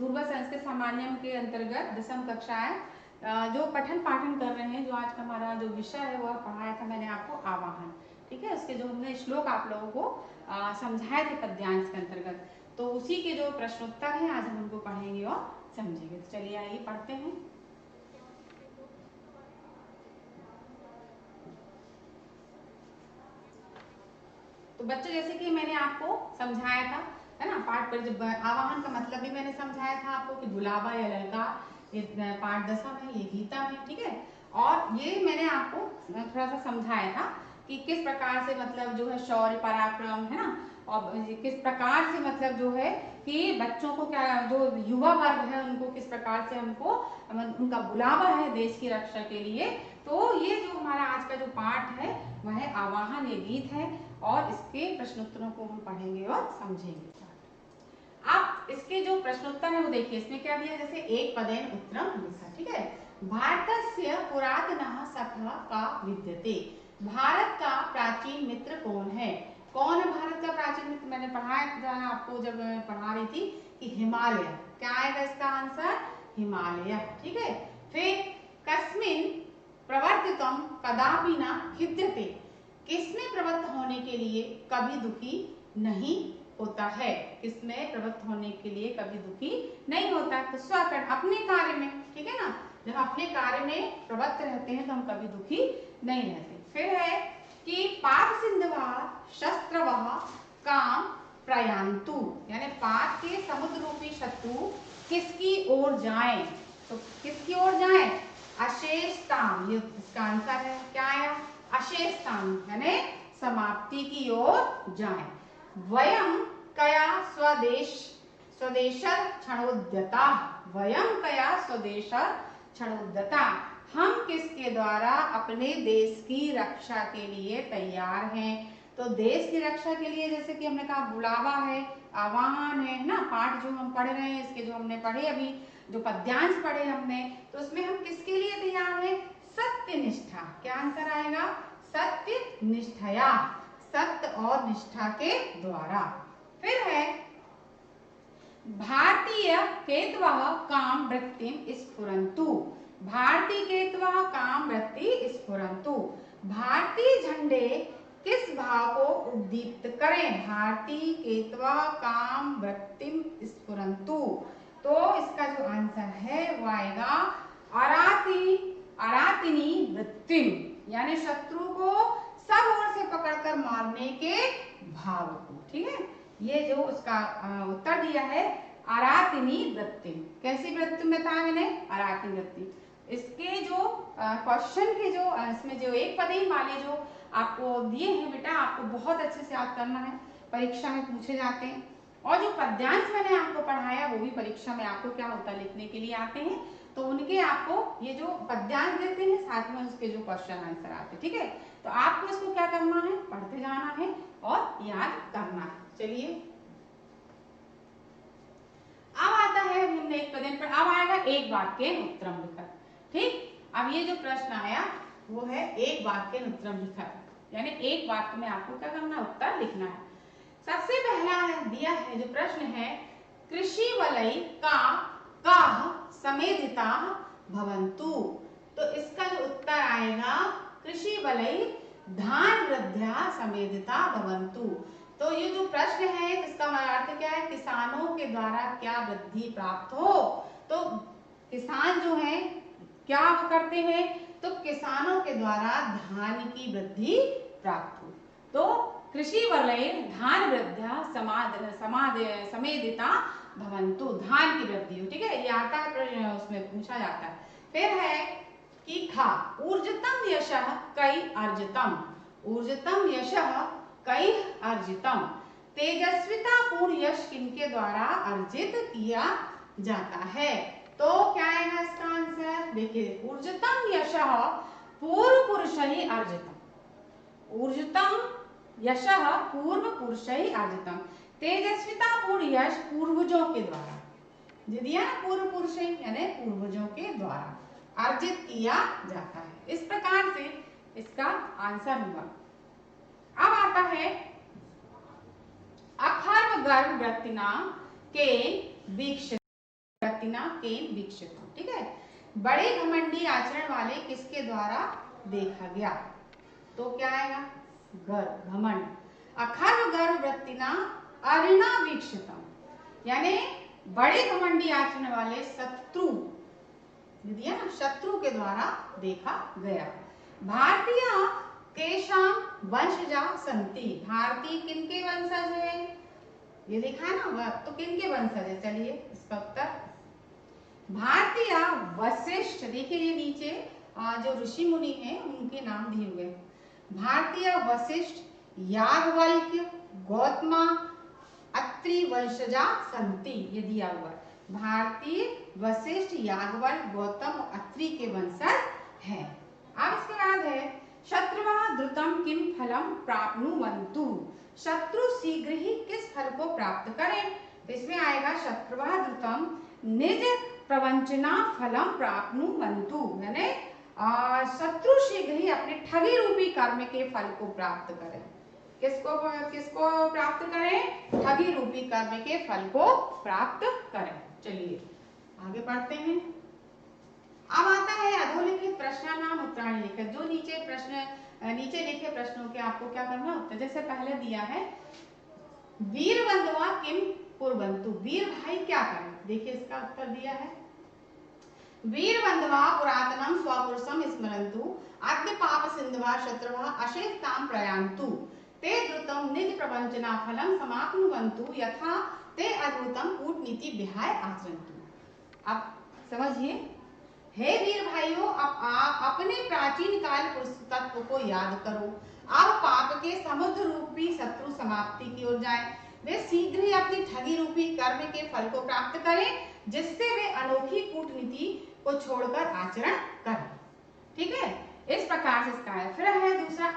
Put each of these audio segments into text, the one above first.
दूरवा संस्कृत सामान्यम के अंतर्गत 10वीं कक्षाएं जो पठन पाठन कर रहे हैं। जो आज का हमारा जो विषय है वह पढ़ाया था मैंने आपको आवाहन, ठीक है। उसके जो हमने श्लोक आप लोगों को समझाए थे पद्यांश के अंतर्गत, तो उसी के जो प्रश्नोत्तर हैं आज हम उनको पढ़ेंगे और समझेंगे। तो चलिए आइए पढ़ते हैं। तो बच्चों, जैसे कि मैंने आपको समझाया था, है ना, पाठ पर जब आवाहन का मतलब भी मैंने समझाया था आपको कि बुलावा या ललकार, ये पाठ 10 में, ये गीता में, ठीक है। और ये मैंने आपको थोड़ा सा समझाया था कि किस प्रकार से मतलब जो है शौर्य पराक्रम, है ना, और किस प्रकार से मतलब जो है कि बच्चों को क्या, जो युवा वर्ग है उनको किस प्रकार से हमको उनका बुलावा है देश की रक्षा के लिए। तो ये जो हमारा आज का जो पाठ है वह है आवाहन, ये गीत है और इसके प्रश्नोत्तरों को हम पढ़ेंगे और समझेंगे। आप इसके जो प्रश्नोत्तर है वो देखिए, इसमें क्या दिया, जैसे एक पदेन उत्तरम लिखा, ठीक है। भारतस्य पुरातनः सखा का विद्यते, भारत का प्राचीन मित्र कौन है। कौन है भारत का प्राचीन मित्र, मैंने पढ़ाया था आपको जब पढ़ा रही थी कि हिमालय। क्या आएगा इसका आंसर, हिमालय, ठीक है। फिर कस्मिन प्रवर्तितम कदापि न खिद्यते, किसमें प्रवृत्त होने के लिए कभी दुखी नहीं होता है। किसमें प्रवृत्त होने के लिए कभी दुखी नहीं होता, तो स्वकर्म, अपने कार्य में, ठीक है ना। जब अपने कार्य में प्रवृत्त रहते हैं तो हम कभी दुखी नहीं रहते। फिर है कि पाप सिंधवा शस्त्रवः काम प्रयान्तु, यानी पाप के समुद्र रूपी शत्रु किसकी ओर जाएं, तो किसकी ओर जाएं, अशेषताम, ये इसका आंसर है। क्या आया, अशेषताम, यानी समाप्ति की ओर जाएं। वयम कया स्वदेश स्वदेश क्षणोद्यता, वयम कया स्वदेश क्षणोद्यता, हम किसके द्वारा अपने देश की रक्षा के लिए तैयार हैं। तो देश की रक्षा के लिए, जैसे कि हमने कहा बुलावा है, आवाहन है ना, पाठ जो हम पढ़ रहे हैं इसके जो हमने पढ़े अभी, जो पद्यांश पढ़े हमने, तो उसमें हम किसके लिए तैयार हैं, सत्य निष्ठा। क्या आंसर आएगा, सत्य निष्ठया, सत्य और निष्ठा के द्वारा। फिर है भारतीय केतवः काम वृत्तिम स्फुरन्तु, भारतीय केतवः काम वृत्ति स्फुरन्तु, भारतीय झंडे किस भाव को उद्दीप्त करें, भारतीय केतवः काम वृत्तिम स्फुरन्तु। तो इसका जो आंसर है वो आएगा अरातिनी वृत्तिम, यानी शत्रु को सब ओर से पकड़कर मारने के भाव को, ठीक है। ये जो उसका उत्तर दिया है अरातिनी वृत्ति। कैसी वृत्ति बताया मैंने, अरातिनी वृत्ति। इसके जो क्वेश्चन के जो इसमें जो एक पदेन वाले जो आपको दिए हैं बेटा, आपको बहुत अच्छे से याद करना है, परीक्षा में पूछे जाते हैं। और जो पद्यांश मैंने आपको पढ़ाया वो भी परीक्षा में आपको क्या होता है, लिखने के लिए आते हैं। तो उनके आपको ये जो पद्यांश देते हैं साथ में उसके जो क्वेश्चन आंसर आते हैं, ठीक है। तो आपको इसको क्या करना है, पढ़ते जाना है और याद करना है। चलिए अब आता है, हमने एक पदेन पर, अब आएगा एक वाक्य उत्तरम लिखत, ठीक। अब ये जो प्रश्न आया वो है एक वाक्य उत्तरम लिखत, यानी एक वाक्य में आपको क्या करना है, उत्तर लिखना है। सबसे पहला है दिया है जो प्रश्न है, कृषि वलय का काह समेधिता भवन्तु, तो इसका जो उत्तर आएगा कृषि वलय धान वृद्ध्या समेधिता भवन्तु। तो ये जो प्रश्न है इसका अर्थ क्या है, किसानों के द्वारा क्या वृद्धि प्राप्त हो। तो किसान जो है क्या करते हैं, तो किसानों के द्वारा धान की वृद्धि प्राप्त हो। तो कृषि वलय धान वृद्ध्या समेधिता भवन्तु, धान की वृद्धि हो, ठीक है। ये आता है उसमें पूछा जाता है। फिर है कि खा ऊर्जितम यशः कई अर्जितम, ऊर्जितम यशः कई अर्जितम, तेजस्विता पूर्ण यश किनके द्वारा अर्जित किया जाता है। तो क्या आएगा इसका आंसर, देखिए ऊर्जितम यशः पूर्व पुरुषैः अर्जितम, ऊर्जितम यशः पूर्व पुरुषैः अर्जितम, तेजस्विता पूर्ण यश पूर्वजों के द्वारा, दिया पूर्व पुरुष यानी पूर्वजों के द्वारा अर्जित किया जाता है। इस प्रकार से इसका आंसर हुआ। अब आता है अखर्व गर्भ व्यक्तिना के दीक्षित, वृत्तिना केन वीक्षितम्। ठीक है, बड़े घमंडी आचरण वाले किसके द्वारा देखा गया? तो क्या आएगा? गर्व, घमंड। अखर्व गर्व वृत्तिना अरिणा वीक्षितम्, यानी बड़े घमंडी आचरण वाले शत्रु, दिया ना, शत्रु के द्वारा देखा गया। भारतीय केशाम वंशजा संति, भारतीय किनके वंशज है? ये लिखा है ना, तो किनके वंशज है? चलिए इसका उत्तर भारतीय वशिष्ठ, देखिए ये नीचे जो ऋषि मुनि हैं उनके नाम दिए हुए। भारतीय वशिष्ठ, याज्ञवल्क्य, गौतमा, अत्रि वंशजा संति, ये दिया हुआ है। भारतीय वशिष्ठ, याज्ञवल्क्य, गौतम और अत्रि के वंशज हैं। अब इसके बाद है शत्रुवः द्रुतं किम फलम प्राप्नुवन्तु, शत्रु शीघ्र ही किस फल को प्राप्त करें? तो इसमें आएगा शत्रुवः द्रुतं निज प्रवंचना फलम प्राप्नुवन्तु, यानी शत्रु शीघ्र ही अपने ठगी रूपी कर्म के फल को प्राप्त करें। किसको प्राप्त करें? ठगी रूपी कर्म के फल को प्राप्त करें। चलिए आगे पढ़ते हैं। अब आता है अधोलिखित प्रश्नानाम उत्तराणि लिखित, जो नीचे लिखे प्रश्नों के आपको क्या करना होता है। जैसे पहले दिया है वीर बंधुआ किम कुर्वन्तु, वीर भाई क्या करें? देखिए इसका उत्तर दिया है वीर बंधुआ पुरातनम स्वपुरुषम स्मरन्तु अद्य पाप सिन्धवा शत्रुवः अशेषतां प्रयान्तु ते द्रुतं निज प्रवंचना फलम समाप्नुवन्तु यथा ते अद्भुतम कूटनीति विहाय आचरन्तु। अब समझिए, हे वीर भाइयों, अब अपने प्राचीन काल पुरुष तत्व को याद करो, अब पाप के समुद्र रूपी शत्रु समाप्ति की ओर जाएं। वे शीघ्र ही अपनी ठगी रूपी कर्म के फल को प्राप्त करें, जिससे वे अनोखी कूटनीति को छोड़कर आचरण करें। ठीक है, इस प्रकार से इसका है। फिर है दूसरा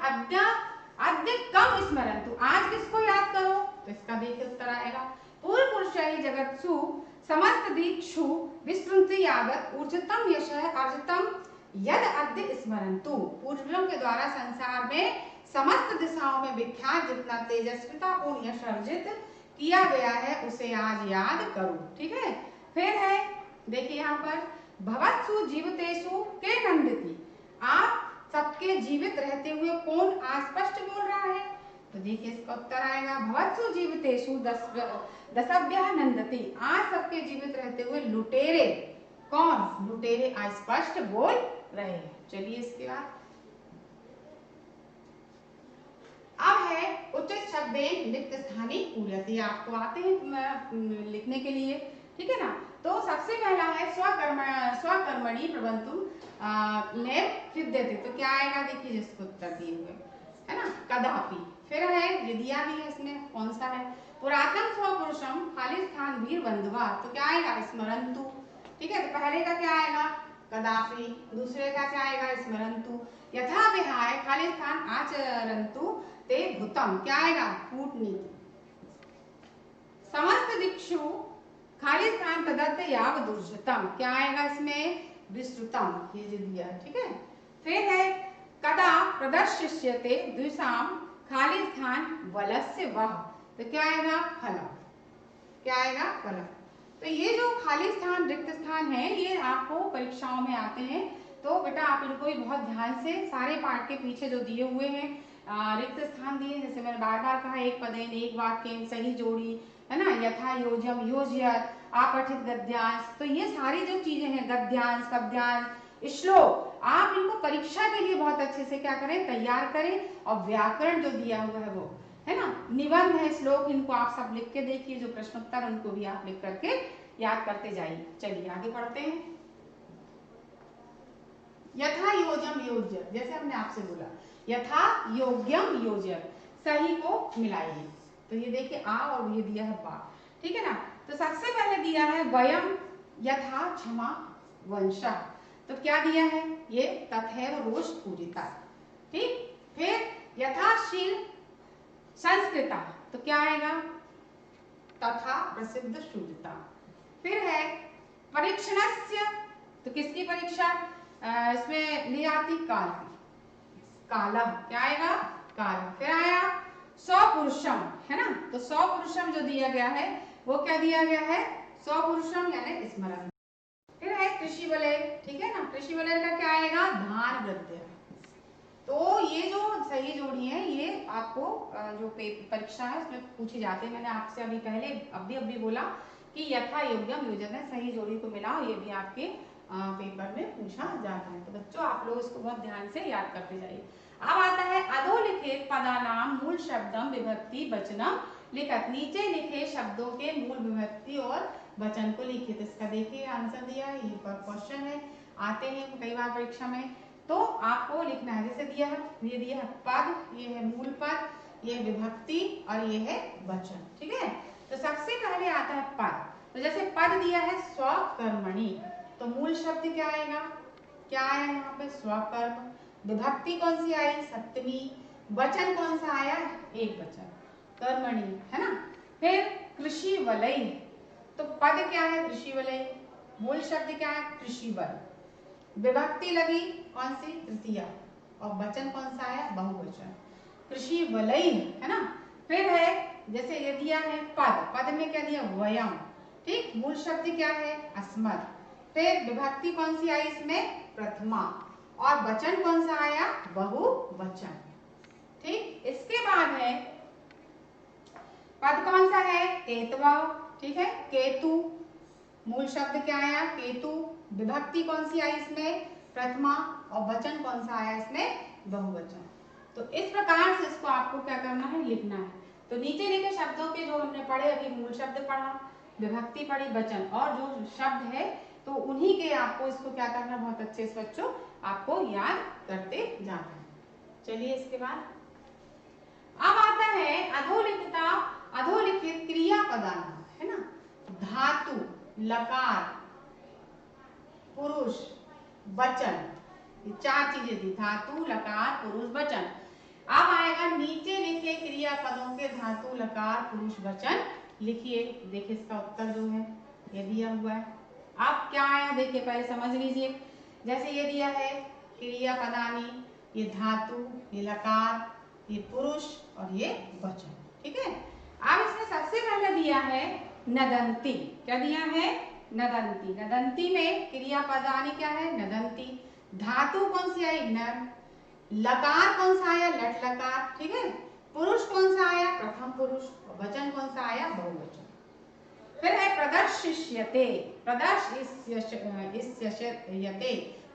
अद्य कम स्मरन्तु, आज किसको याद करो? तो इसका देखिए उत्तर आएगा पूर्व पुरुषै जगत्सु समस्त दिक्षु विस्तृति यावत् ऊर्जितम यशः अर्जितम यद अद्य स्मरन्तु, पूर्वजों के द्वारा संसार में समस्त दिशाओं में विख्यात जितना तेजस्वितापूर्ण यश अर्जित किया गया है उसे आज याद करो। ठीक है, फिर है देखिए यहाँ पर भवत्सु जीवितेषु के नंदिति, आप सबके जीवित रहते हुए कौन अस्पष्ट बोल रहा है? तो देखिए इसका उत्तर आएगा भवत्सु जीवितेषु दशभ्यः नंदति, आज सबके जीवित रहते हुए लुटेरे, कौन? लुटेरे अस्पष्ट बोल रहे हैं। चलिए इसके बाद अब है उचित शब्देन रिक्त स्थानी पूर्यते, आपको आते हैं लिखने के लिए। ठीक है ना, तो सबसे पहला है स्वकर्मणि प्रबंधुम नेव विद्यते, तो क्या आएगा? देखिए जिसको उत्तर दिए हुए है ना, कदापि। फिर है विद्या भी है इसमें, कौन सा है? पुरातन स्वपुरुषम खाली स्थान वीर बंधुआ, तो क्या आएगा? स्मरन्तु। ठीक है, तो पहले का क्या आएगा? कदापि। दूसरे का क्या आएगा? स्मरन्तु। यथा विहाय खाली स्थान आचरन्तु ते भूतम, क्या आएगा? कूटनीति। समस्त दिक्षु खाली स्थान तदत्त याव दुर्जतम, क्या आएगा इसमें? विस्तृतम, ये जो दिया है। ठीक है, फिर है कदा प्रदर्शिष्यते द्विषाम खाली स्थान वलस्य वह, तो क्या आएगा? फलम, क्या आएगा? फलम। तो ये जो खाली स्थान रिक्त स्थान है ये आपको परीक्षाओं में आते हैं, तो बेटा आप इनको भी बहुत ध्यान से सारे पाठ के पीछे जो दिए हुए हैं रिक्त स्थान दिए, जैसे मैंने बार बार कहा एक पदेन एक वाक्य सही जोड़ी, है ना, यथा योजम योज्यत, आपठित गद्यांश, तो ये सारी जो चीजें हैं गद्यांश पद्यांश श्लोक, आप इनको परीक्षा के लिए बहुत अच्छे से क्या करें? तैयार करें। और व्याकरण जो दिया हुआ है वो है ना, निबंध है, श्लोक, इनको आप सब लिख के देखिए, जो प्रश्नोत्तर उनको भी आप लिख करके याद करते जाइए। चलिए आगे पढ़ते हैं। यथा योजम योज्य, जैसे हमने आपसे बोला यथा योग्यम योज्य, सही को मिलाइए। तो ये देखिए आ और ये दिया है बा। ठीक है ना, तो सबसे पहले दिया है वयम यथा क्षमा वंशा, तो क्या दिया है? ये तथैव रोष पूजिता। ठीक, फिर यथाशील संस्कृता, तो क्या आएगा? तथा प्रसिद्ध शुद्धता। फिर है परीक्षणस्य, तो किसकी परीक्षा इसमें ले आती? काल की, कालम, क्या आएगा? काल। फिर आया स्वपुरुषम, है ना, तो स्वपुरुषम जो दिया गया है वो क्या दिया गया है? स्वपुरुषम यानी स्मरण। ठीक है ना। कृषि वलय का क्या आएगा, धान वृद्ध। तो ये जो सही जोड़ी है ये आपको जो परीक्षा है उसमें पूछी जाती है। मैंने आपसे अभी पहले अभी बोला कि यथा योग्यम योजन है, सही जोड़ी को मिलाओ, ये भी आपके पेपर में पूछा जाता है। तो बच्चों आप लोग इसको बहुत ध्यान से याद करते जाइए। अब आता है अधोलिखित पदानाम मूल शब्दम विभक्ति वचनम लिखत। नीचे लिखे शब्दों के मूल विभक्ति और वचन को लिखित। इसका देखिए आंसर दिया है, ये क्वेश्चन है, आते हैं कई बार परीक्षा में। तो आपको लिखना है, जैसे दिया है, ये दिया है पद, ये है मूल पद, ये विभक्ति और ये है वचन, ठीक है। तो सबसे पहले आता है पद। तो जैसे पद दिया है स्वकर्मणि, तो मूल शब्द क्या आएगा, क्या आया यहाँ पे, स्वकर्म। विभक्ति कौन सी आई, सप्तमी। वचन कौन सा आया, एक वचन, कर्मणि, है ना। फिर कृषि वलय, तो पद क्या है, कृषि वलय। मूल शब्द क्या है, कृषि वल। विभक्ति लगी कौन सी, तृतीया। और वचन कौन सा आया, बहुवचन, कृषि वलय, है ना। फिर है जैसे ये दिया है पद, पद में क्या दिया, वयम, ठीक। मूल शब्द क्या है, अस्मत्। फिर विभक्ति कौन सी आई इसमें, प्रथमा। और वचन कौन सा आया, बहुवचन, ठीक। इसके बाद है पद कौन सा है, केतवा, ठीक है, केतु। मूल शब्द क्या आया, केतु। विभक्ति कौन सी आई इसमें, प्रथमा। और वचन कौन सा आया इसमें, बहुवचन। तो इस प्रकार से इसको आपको क्या करना है, लिखना है। तो नीचे लिखे शब्दों के जो हमने पढ़े, अभी मूल शब्द पढ़ा, विभक्ति पढ़ी, वचन, और जो शब्द है तो उन्हीं के आपको इसको क्या करना, बहुत अच्छे से बच्चों आपको याद करते जाना है। चलिए इसके बाद अब आता है अधोलिखिता, अधोलिखित क्रिया पदानाम, है ना। धातु, लकार, पुरुष, वचन, ये चार चीजें थी, धातु, लकार, पुरुष, वचन। अब आएगा नीचे लिखे क्रिया पदों के धातु, लकार, पुरुष, वचन लिखिए। देखिए इसका उत्तर जो है ये दिया हुआ है। अब क्या आया देखिए, पहले समझ लीजिए। जैसे ये दिया है क्रिया पदानी, ये धातु, ये लकार, ये पुरुष और ये वचन, ठीक है। अब इसमें सबसे पहले दिया है नदंती, क्या दिया है, नदंती। नदंती में क्रिया पदानी क्या है, नदंती। धातु कौन सी आई, नर। लकार कौन सा आया, लट लकार, ठीक है। पुरुष कौन सा आया, प्रथम पुरुष। और वचन कौन सा आया, बहुवचन। फिर है प्रदर्शिष्यते, प्रदर्शिष्यते,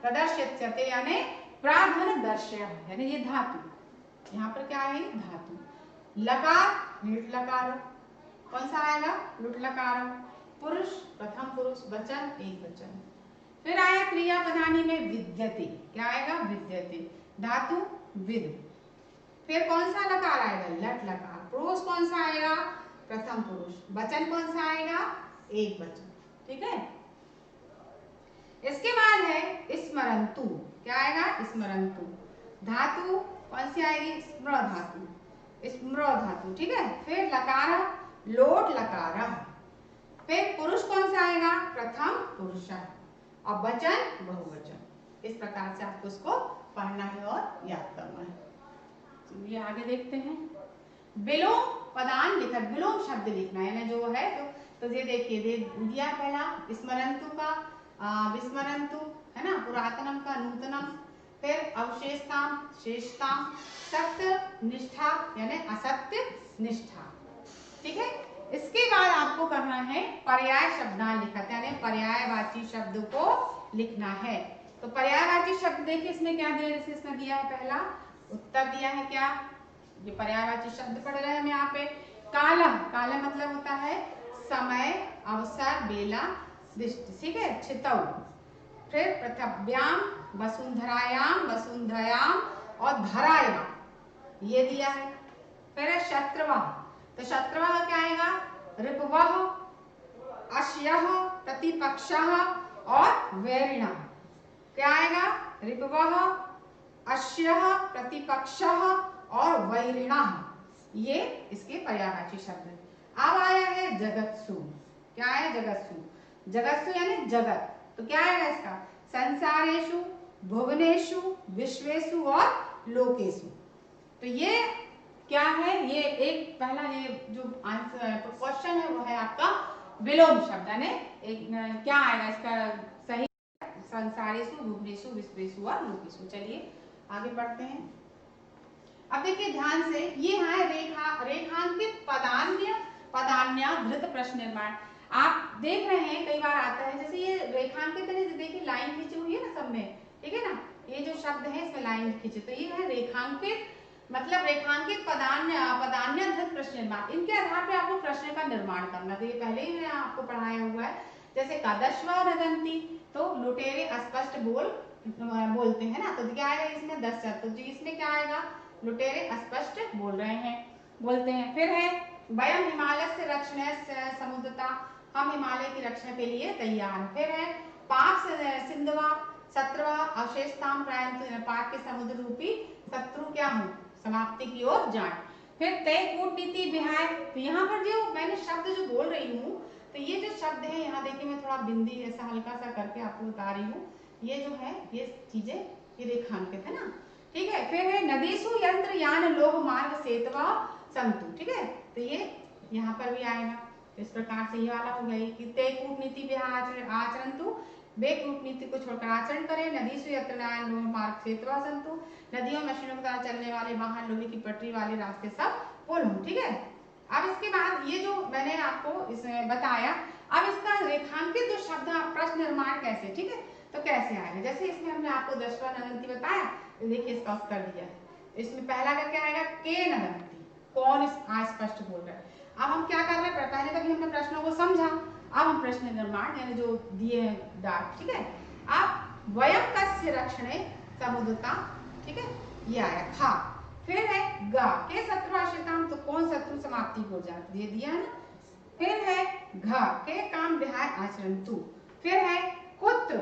प्रदर्शिष्यते यानी प्राधन दर्शय, यानी ये धातु, यहाँ पर क्या है, धातु। लकार, लुट लकार, कौन सा आएगा, लुट लकार। पुरुष, प्रथम पुरुष, वचन, एक वचन। फिर आया क्रिया पदानी में विद्यते, क्या आएगा, विद्यते, धातु, विद। फिर कौन सा लकार आएगा, लट लकार। पुरुष कौन सा आएगा, प्रथम पुरुष। वचन कौन सा आएगा, एक वचन, ठीक है। इसके बाद है स्मरंतु, क्या आएगा, स्मरंतु। धातु कौन सी आएगी, स्मृ धातु, स्मृ धातु, ठीक है। फिर लकार, लोट लकार। फिर पुरुष कौन सा आएगा, प्रथम पुरुष। और वचन, बहुवचन। इस प्रकार से आपको इसको पढ़ना है और याद करना है। चलिए आगे देखते हैं। विलोम पदान लिखत, विलोम शब्द लिखना है ना जो है। तो ये देखिए दे दिया पहला स्मरंतु का, विस्मरंतु, है ना, पुरातनम का नूतनम। फिर अवशेषताम, शेषताम, सत्य निष्ठा यानी असत्य निष्ठा, ठीक है। इसके बाद आपको करना है पर्याय शब्दान लिखत, यानी पर्यायवाची शब्द को लिखना है। तो पर्यायवाची शब्द देखिए इसमें क्या दिया, जैसे इसमें दिया है पहला उत्तर दिया है, क्या, ये पर्यायवाची शब्द पढ़ रहे हैं हम यहाँ पे। काला, काला मतलब होता है समय, अवसर, बेला, दृष्टि, ठीक है। छितौ, फिर पृथव्याम, वसुंधरायाम, वसुंधयाम और धरायाम, ये दिया है। फिर है शत्रवः, तो शत्रवः क्या आएगा, ऋपवः, अश्यः, प्रतिपक्षः और वैरिणः, क्या आएगा, ऋपवः, अश्यः, प्रतिपक्षः और वैरिणः, ये इसके पर्यायवाची शब्द। अब आया है जगत्सु, क्या है, जगत्सु। जगत्सु यानी जगत, तो क्या आएगा इसका, संसारेषु, भुवनेषु, विश्वेषु और लोकेषु। तो ये क्या है, ये एक पहला ये जो आंसर क्वेश्चन है वो है आपका विलोम शब्द, यानी एक क्या आएगा इसका सही संसारेषु भुवनेषु विश्वेषु व लोकेषु। चलिए आगे बढ़ते हैं। अब देखिए ध्यान से, ये है रेखांकित पदान्याधृत प्रश्न निर्माण। आप देख रहे हैं कई बार आता है, जैसे ये रेखांकित है, देखिए लाइन खींची हुई है ना सब में, ठीक है ना, ये जो शब्द है इसमें लाइन खींचे, तो ये है रेखांकित, मतलब रेखांकित पदान्याधृत प्रश्न निर्माण। इनके आधार पे आपको प्रश्न का निर्माण करना। तो ये पहले ही मैंने आपको पढ़ाया हुआ है। जैसे कदश्वा नदंती, तो लुटेरे अस्पष्ट बोलते हैं ना, तो क्या आएगा इसमें 10 शब्द, तो इसमें क्या आएगा, लुटेरे अस्पष्ट बोलते हैं। फिर है वयम हिमालय से रक्षण समुद्रता, हम हिमालय की रक्षा के लिए तैयार। फिर है पाक सिंधवा शत्रवा अवशेषताम प्रायंतु, पाक के समुद्र रूपी शत्रु क्या हूँ, समाप्ति की ओर जाए। फिर तय कूटनीति विहाय, तो यहाँ पर जो मैंने शब्द जो बोल रही हूँ, तो ये जो शब्द है यहाँ देखिए मैं थोड़ा बिंदी ऐसा हल्का सा करके आपको बता रही हूँ, ये जो है ये चीजें ये रेखांकित है ना, ठीक है। फिर है नदीसु यंत्र यान लोह मार्ग सेतवा संतु, ठीक है, तो ये यहाँ पर भी आएगा। तो इस प्रकार से ये वाला हो गया कि ते कूटनीति आचरंतु, वे कूटनीति को छोड़कर आचरण करें। नदीसु यंत्र यान लोह मार्ग सेतवा संतु, नदियों मशीनों के द्वारा चलने वाले वाहन लोहे की पटरी वाले रास्ते सब पुल हों, ठीक है। अब इसके बाद ये जो मैंने आपको इसमें बताया, अब इसका रेखांकित जो शब्द प्रश्न निर्माण कैसे, ठीक है, तो कैसे आएगा। जैसे इसमें हमने आपको दशवा नदंती बताया, तो देखिए इसका उत्तर दिया है। इसमें पहला का क्या आएगा, के नदंती, कौन स्पष्ट बोल रहा है। अब हम क्या कर रहे हैं, पहले तक हमने प्रश्नों को समझा, अब हम प्रश्न निर्माण यानी जो दिए हैं डार्क, ठीक है। अब वयम कस्य रक्षणे समुद्रता, ठीक है, ये आया था। फिर है गा के शत्रु आश्रिताम, तो कौन शत्रु समाप्ति को जाती, दे दिया है ना। फिर है घ के काम विहाय आचरंतु। फिर है कुत्र।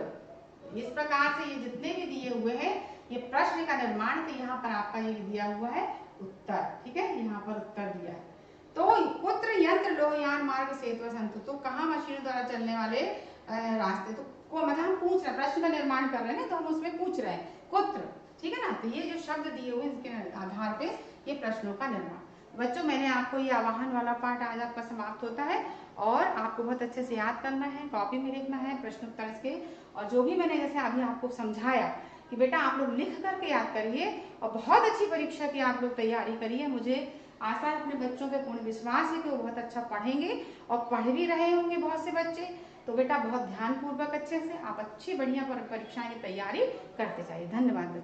इस प्रकार से ये जितने भी दिए हुए हैं ये प्रश्न का निर्माण, तो यहाँ पर आपका ये दिया हुआ है उत्तर, ठीक है, यहाँ पर उत्तर दिया है। तो कुत्र यंत्र लोहयान मार्ग सेतु संतु, तो कहाँ मशीनों द्वारा चलने वाले रास्ते, तो को मतलब हम पूछ रहे हैं, प्रश्न का निर्माण कर रहे हैं ना, तो हम उसमें पूछ रहे हैं कुत्र, ठीक है ना। तो ये जो शब्द दिए हुए इसके आधार पे ये प्रश्नों का निर्माण। बच्चों मैंने आपको ये आवाहन वाला पाठ आज आपका समाप्त होता है, और आपको बहुत अच्छे से याद करना है, कॉपी में लिखना है प्रश्नोत्तर के, और जो भी मैंने जैसे अभी आपको समझाया कि बेटा आप लोग लिख करके याद करिए, और बहुत अच्छी परीक्षा की आप लोग तैयारी करिए। मुझे आशा है, अपने बच्चों पे पूर्ण विश्वास है कि वो बहुत अच्छा पढ़ेंगे, और पढ़ भी रहे होंगे बहुत से बच्चे। तो बेटा बहुत ध्यान पूर्वक अच्छे से आप अच्छी बढ़िया परीक्षाएं की तैयारी करते जाइए। धन्यवाद।